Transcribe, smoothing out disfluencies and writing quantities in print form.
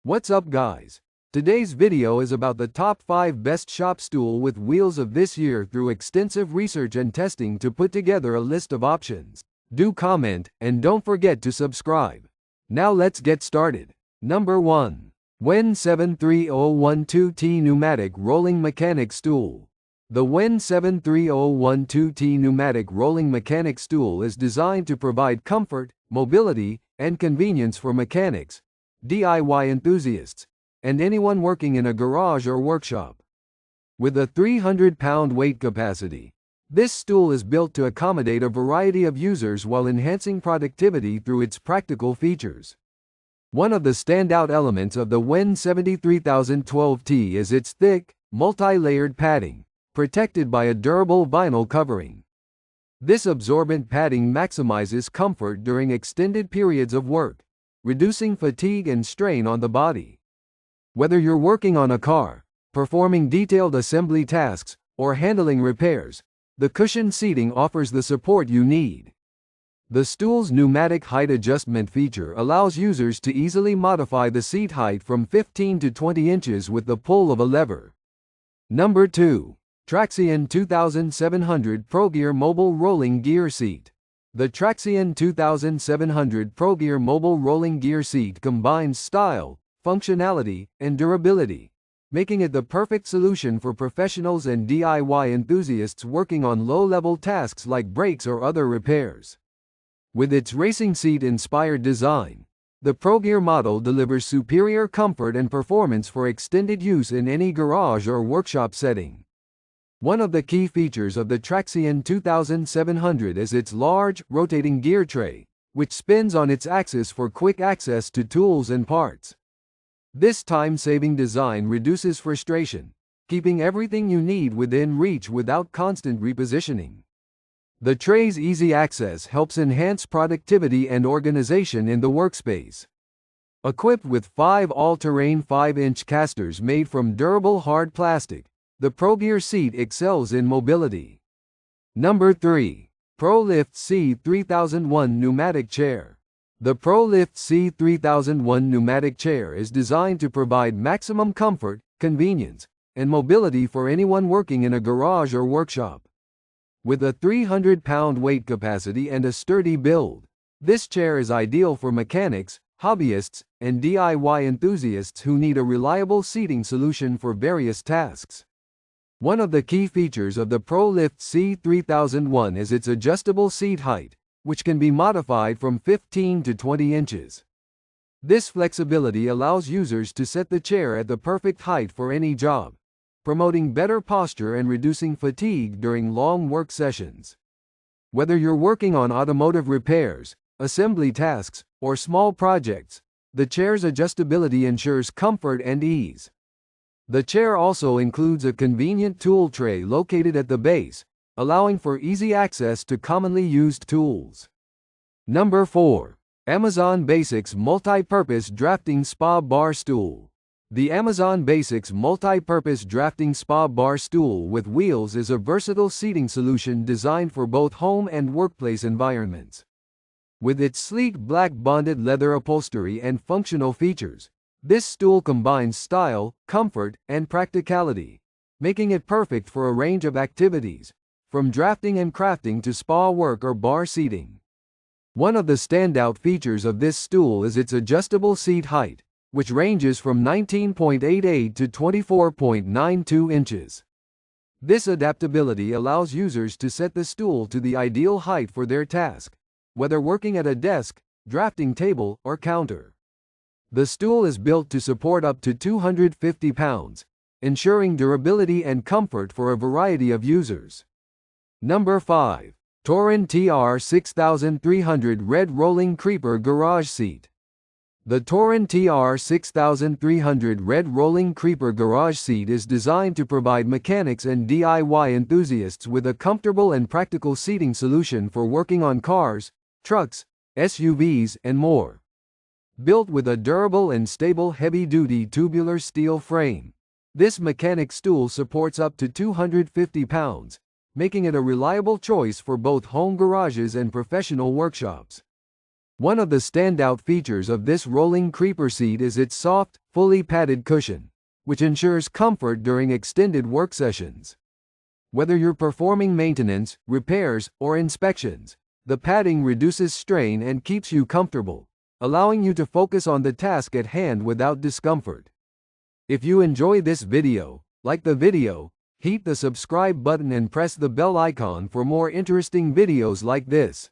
What's up guys? Today's video is about the top 5 best shop stool with wheels of this year through extensive research and testing to put together a list of options. Do comment, and don't forget to subscribe. Now let's get started. Number 1. WEN 73012T Pneumatic Rolling Mechanic Stool. The WEN 73012T Pneumatic Rolling Mechanic Stool is designed to provide comfort, mobility, and convenience for mechanics, DIY enthusiasts, and anyone working in a garage or workshop. With a 300-pound weight capacity, this stool is built to accommodate a variety of users while enhancing productivity through its practical features. One of the standout elements of the WEN 73012T is its thick, multi-layered padding, protected by a durable vinyl covering. This absorbent padding maximizes comfort during extended periods of work, reducing fatigue and strain on the body. Whether you're working on a car, performing detailed assembly tasks, or handling repairs, the cushioned seating offers the support you need. The stool's pneumatic height adjustment feature allows users to easily modify the seat height from 15 to 20 inches with the pull of a lever. Number 2. Traxion 2700 ProGear Mobile Rolling Gear Seat. The Traxion 2700 ProGear Mobile Rolling Gear Seat combines style, functionality, and durability, making it the perfect solution for professionals and DIY enthusiasts working on low-level tasks like brakes or other repairs. With its racing seat-inspired design, the ProGear model delivers superior comfort and performance for extended use in any garage or workshop setting. One of the key features of the Traxion 2700 is its large, rotating gear tray, which spins on its axis for quick access to tools and parts. This time-saving design reduces frustration, keeping everything you need within reach without constant repositioning. The tray's easy access helps enhance productivity and organization in the workspace. Equipped with 5 all-terrain 5-inch casters made from durable hard plastic, the ProGear seat excels in mobility. Number 3. ProLift C3001 Pneumatic Chair. The ProLift C3001 pneumatic chair is designed to provide maximum comfort, convenience, and mobility for anyone working in a garage or workshop. With a 300-pound weight capacity and a sturdy build, this chair is ideal for mechanics, hobbyists, and DIY enthusiasts who need a reliable seating solution for various tasks. One of the key features of the ProLift C3001 is its adjustable seat height, which can be modified from 15 to 20 inches. This flexibility allows users to set the chair at the perfect height for any job, promoting better posture and reducing fatigue during long work sessions. Whether you're working on automotive repairs, assembly tasks, or small projects, the chair's adjustability ensures comfort and ease. The chair also includes a convenient tool tray located at the base, allowing for easy access to commonly used tools. Number 4. Amazon Basics Multi-Purpose Drafting Spa Bar Stool. The Amazon Basics Multi-Purpose Drafting Spa Bar Stool with wheels is a versatile seating solution designed for both home and workplace environments. With its sleek black bonded leather upholstery and functional features, this stool combines style, comfort, and practicality, making it perfect for a range of activities, from drafting and crafting to spa work or bar seating. One of the standout features of this stool is its adjustable seat height, which ranges from 19.88 to 24.92 inches. This adaptability allows users to set the stool to the ideal height for their task, whether working at a desk, drafting table, or counter. The stool is built to support up to 250 pounds, ensuring durability and comfort for a variety of users. Number 5. Torin TR6300 Red Rolling Creeper Garage Seat. The Torin TR6300 Red Rolling Creeper Garage Seat is designed to provide mechanics and DIY enthusiasts with a comfortable and practical seating solution for working on cars, trucks, SUVs, and more. Built with a durable and stable heavy-duty tubular steel frame, this mechanic stool supports up to 250 pounds, making it a reliable choice for both home garages and professional workshops. One of the standout features of this rolling creeper seat is its soft, fully padded cushion, which ensures comfort during extended work sessions. Whether you're performing maintenance, repairs, or inspections, the padding reduces strain and keeps you comfortable, allowing you to focus on the task at hand without discomfort. If you enjoy this video, like the video, hit the subscribe button and press the bell icon for more interesting videos like this.